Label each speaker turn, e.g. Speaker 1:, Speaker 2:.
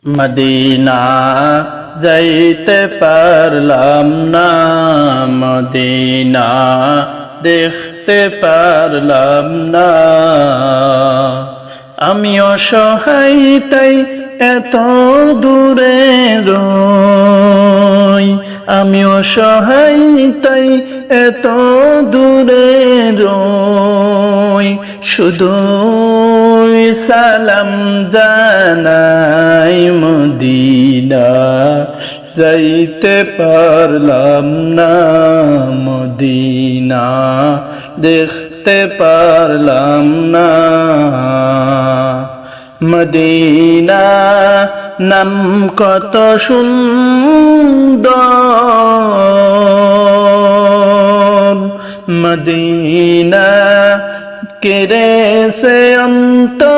Speaker 1: Medina যাইতে পারলাম না, মদিনা দেখতে পারলাম না। আমি অসহায় তাই এত দূরে রই, আমি অসহায় তাই এত দূরে রই। শুধু সালাম জানাই মদিনা যাইতে পারলাম না, মদিনা দেখতে পারলাম না। মদিনা নাম কত সুন্দর, মদিনা কেড়েছে অন্তর।